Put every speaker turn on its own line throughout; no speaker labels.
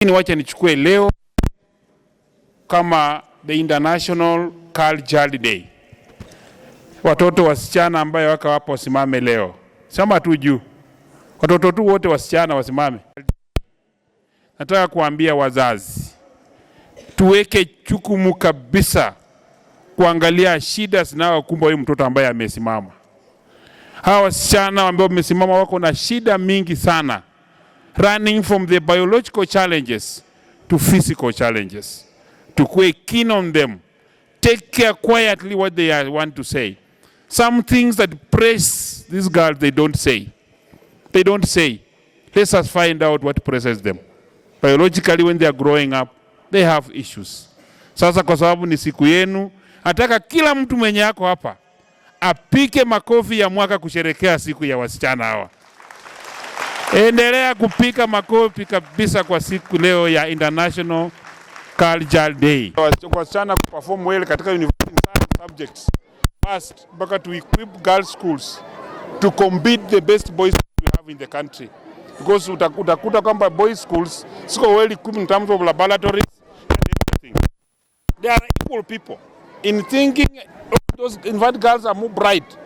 Wacha nichukue leo kama the International Girl Child Day. Watoto wasichana ambayo waka wapo wasimame leo. Sema tu juu. Watoto tu wote wasichana wasimame. Nataka kuambia wazazi, tuweke jukumu kabisa kuangalia shida zinazokumba huyu mtoto ambaye amesimama. Hawa wasichana ambao wamesimama wako na shida mingi sana. Running from the biological challenges to physical challenges. To be keen on them. Take care quietly what they want to say. Some things that press these girls, they don't say. They don't say. Let us find out what presses them. Biologically, when they are growing up, they have issues. Sasa kwa sababu ni siku yenu, nataka kila mtu mwenye yako hapa apike makofi ya mwaka kusherekea siku ya wasichana hawa. Endelea kupika makofi kabisa kwa siku leo ya International Girl Child Day. Wasichana kuperform well katika university subjects. First, mpaka to equip girls schools to compete the best boys we have in the country. Because utakuta kwamba boys schools siko well equipped in terms of laboratories and everything. They are equal people in thinking. Those in fact girls are more bright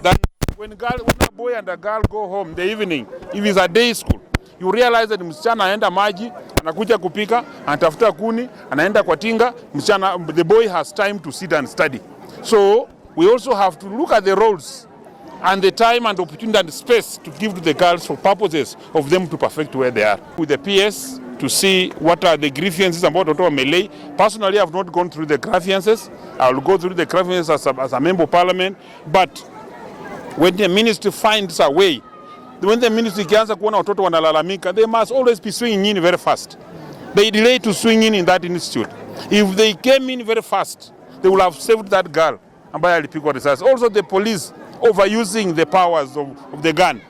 than when a boy and a girl go home in the evening. If it's a day school, you realize that msichana anaenda maji, anakuja kupika, anatafuta kuni, anaenda kwa tinga, the boy has time to sit and study. So we also have to look at the roles and the time and opportunity and space to give to the girls for purposes of them to perfect where they are. With the PS to see what are the grievances about Dr. Melee. Personally, I have not gone through the grievances. I will go through the grievances as a member of parliament. But when the ministry finds a way, when the ministry kianza kuona watoto wanalalamika, they must always be swinging in very fast. They delay to swing in that institute. If they came in very fast, they will have saved that girl ambaye alipigwa risasi. Also the police overusing the powers of the gun.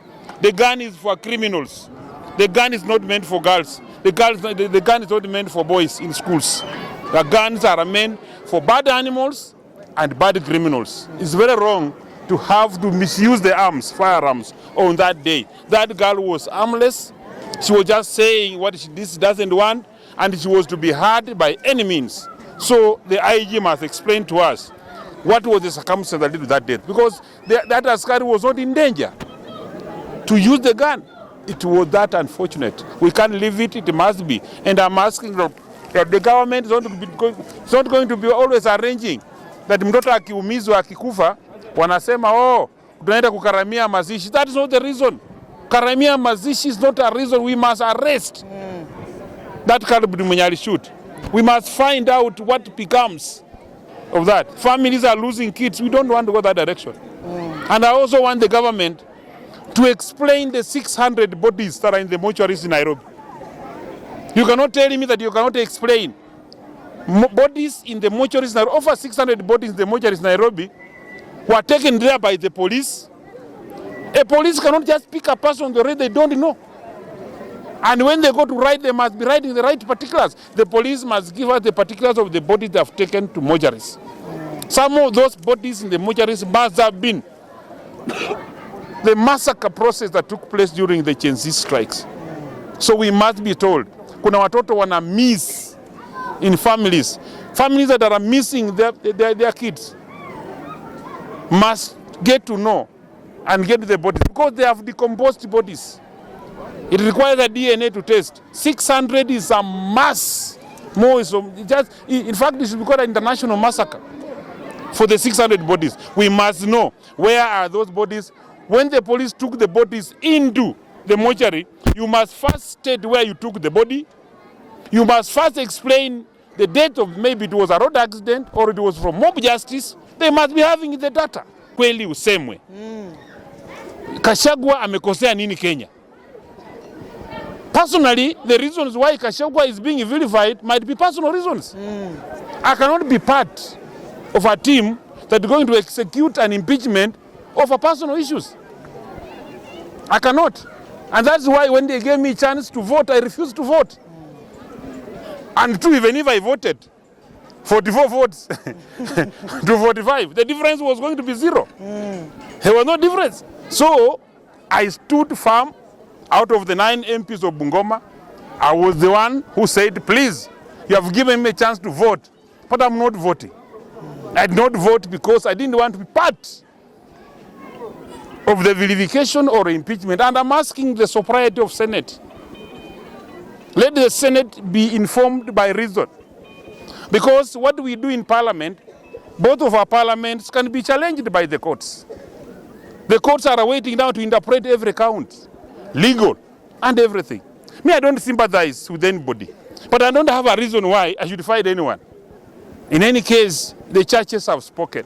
The gun is for criminals. The gun is not meant for girls. The gun is not meant for boys in schools. The guns are meant for bad animals and bad criminals. It's very wrong to have to misuse the firearms on that day. That girl was armless. She was just saying what this doesn't want, and she was to be heard by any means. So the IG must explain to us what was the circumstance that led to that death. Because that askari was not in danger to use the gun. It was that unfortunate. We can't leave it, it must be. And I'm asking that the government is not going to be always arranging that mtoto akiumizwa akikufa wanasema tunaenda kukaramia mazishi. That is not the reason. Karamia mazishi is not a reason. We must arrest that Kalibudi mwenye alishoot. We must find out what becomes of that. Families are losing kids. We don't want to go that direction. And I also want the government to explain the 600 bodies that are in the mortuaries in Nairobi. You cannot tell me that you cannot explain bodies in the mortuaries. Over 600 bodies in the mortuaries in Nairobi were taken there by the police. A police cannot just pick a person on the road they don't know. And when they go to write, they must be writing the right particulars. The police must give us the particulars of the bodies they have taken to mortuaries. Some of those bodies in the mortuaries must have been the massacre process that took place during the Gen Z strikes. So we must be told, kuna watoto wana miss in families. Families that are missing their kids must get to know and get the bodies because they have decomposed bodies. It requires a DNA to test. 600 is a mass. More is in fact, it should be called an international massacre for the 600 bodies. We must know where are those bodies. When the police took the bodies into the mortuary, you must first state where you took the body. You must first explain the date of maybe it was a road accident or it was from mob justice. They must be having the data. Kweli usemwe. Gachagua amekosea nini Kenya? Personally, the reasons why Gachagua is being vilified might be personal reasons. I cannot be part of a team that is going to execute an impeachment over personal issues. I cannot. And that's why when they gave me a chance to vote, I refused to vote. And even if I voted 44 votes to 45, the difference was going to be zero. There was no difference. So I stood firm out of the 9 MPs of Bungoma. I was the one who said, please, you have given me a chance to vote, but I'm not voting. I did not vote because I didn't want to be part of the vilification or impeachment. And I'm asking the sobriety of Senate. Let the Senate be informed by reason. Because what we do in Parliament, both of our parliaments can be challenged by the courts. The courts are waiting now to interpret every count, legal and everything. Me, I don't sympathize with anybody, but I don't have a reason why I should fight anyone. In any case, the churches have spoken.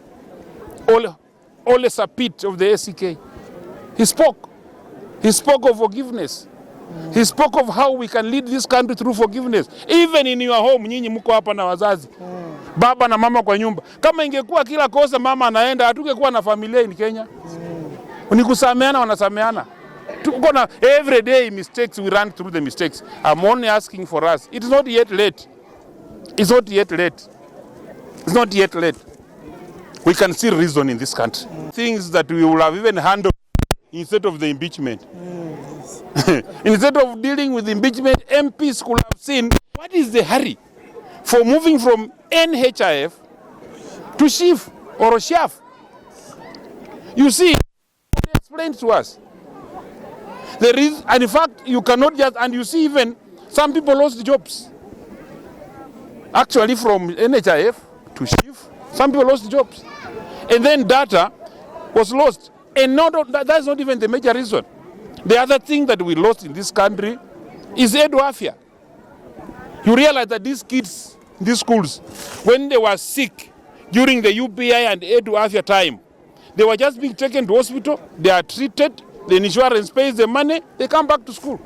Ole Sapit of the ACK, he spoke. He spoke of forgiveness. He spoke of how we can lead this country through forgiveness. Even in your home, nyinyi mko hapa na wazazi. Baba na mama kwa nyumba. Kama ingekuwa kila kosa mama anaenda, hatungekuwa na familia in Kenya. Unikusameana wanasameana. Tuko na every day mistakes, we run through the mistakes. I'm only asking for us. It's not yet late. It's not yet late. It's not yet late. We can still reason in this country. Things that we will have even handled instead of the impeachment. Instead of dealing with impeachment, MPs could have seen what is the hurry for moving from NHIF to SHIF or SHAF. You see, they explained to us. There is, and in fact, you cannot just, and you see even some people lost jobs. Actually, from NHIF to SHIF, some people lost jobs. And then data was lost. And that's not even the major reason. The other thing that we lost in this country is Eduafia. You realize that these kids, these schools, when they were sick during the UPI and Eduafia time, they were just being taken to hospital, they are treated, the insurance pays the money, they come back to school.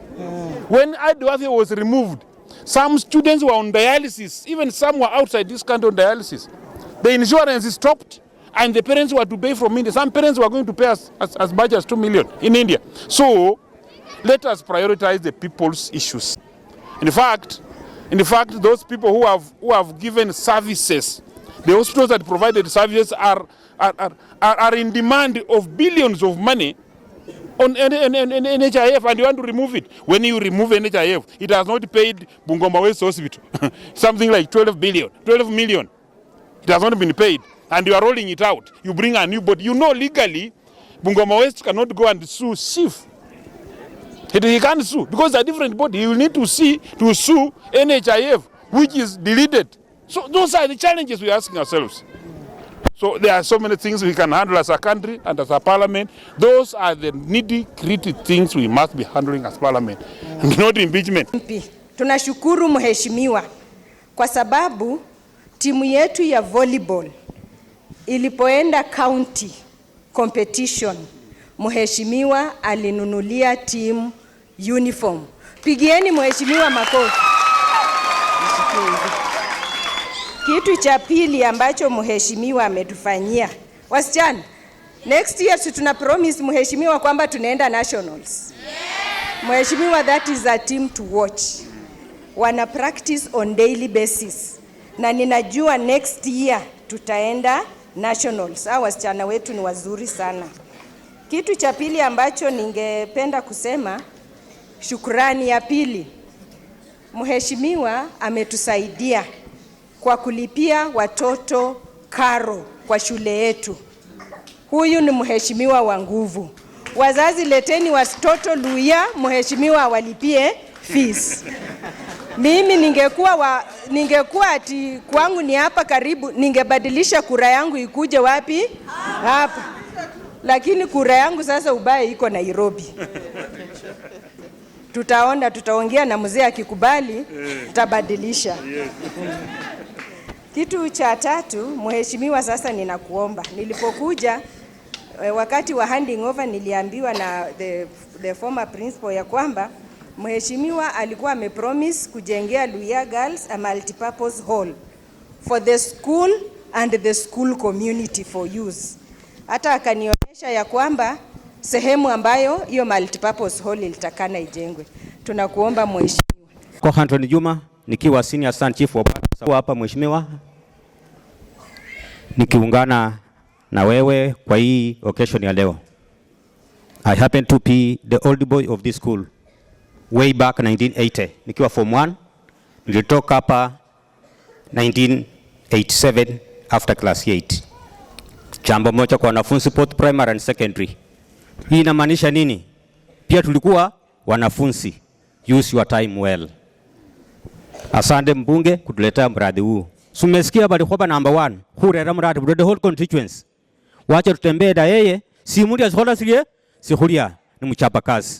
When Eduafia was removed, some students were on dialysis, even some were outside this country on dialysis. The insurance stopped, and the parents were to pay from India. Some parents were going to pay as much as 2 million in India. So let us prioritize the people's issues. In fact, those people who have given services, the hospitals that provided services are in demand of billions of money on NHIF, and you want to remove it. When you remove NHIF, it has not paid Bungoma West Hospital something like 12 million. It has not been paid. And you are rolling it out. You bring a new body. You know legally, Bungoma West cannot go and sue SHIF. He can't sue because it's a different body. He will need to sue NHIF, which is deleted. So those are the challenges we are asking ourselves. So there are so many things we can handle as a country and as a parliament. Those are the nitty-gritty things we must be handling as parliament, and not impeachment.
Tunashukuru mheshimiwa kwa sababu timu yetu ya volleyball ilipoenda county competition, mheshimiwa alinunulia team uniform. Pigieni mheshimiwa makofi. Kitu cha pili ambacho mheshimiwa ametufanyia, wasichana, next year tuna promise mheshimiwa kwamba tunaenda nationals. Mheshimiwa, that is a team to watch. Wana practice on daily basis. Na ninajua next year tutaenda nationals. Wasichana wetu ni wazuri sana. Kitu cha pili ambacho ningependa kusema, shukrani ya pili. Mheshimiwa ametusaidia kwa kulipia watoto karo kwa shule yetu. Huyu ni mheshimiwa wa nguvu. Wazazi, leteni watoto Luya, mheshimiwa walipie fees. Mimi ningekuwa ati kwangu ni hapa karibu, ningebadilisha kura yangu ikuje wapi? Hapa. Lakini kura yangu sasa ubaya iko Nairobi. Tutaongea na mzee akikubali, tutabadilisha. Kitu cha tatu, mheshimiwa, sasa ninakuomba. Nilipokuja wakati wa handing over niliambiwa na the former principal ya kwamba mheshimiwa alikuwa amepromise kujengea Luya Girls a multipurpose hall for the school and the school community for use. Hata akanionyesha ya kwamba sehemu ambayo hiyo multipurpose hall ilitakana ijengwe. Tunakuomba mheshimiwa.
Kwa Anthony Juma nikiwa senior assistant chief wa hapa mheshimiwa, nikiungana na wewe kwa hii occasion ya leo. I happen to be the old boy of this school. way back 1980 nikiwa form 1. Nilitoka hapa 1987 after class 8. Jambo moja kwa wanafunzi both primary and secondary. Hii inamaanisha nini? Pia tulikuwa wanafunzi. Use your time well. Asante mbunge kutuletea mradi huu. Sumesikia bali kwa number 1. Hurera mradi the whole constituency. Wacha tutembee na yeye. Si mudi asola sige, si huria ni mchapa kazi.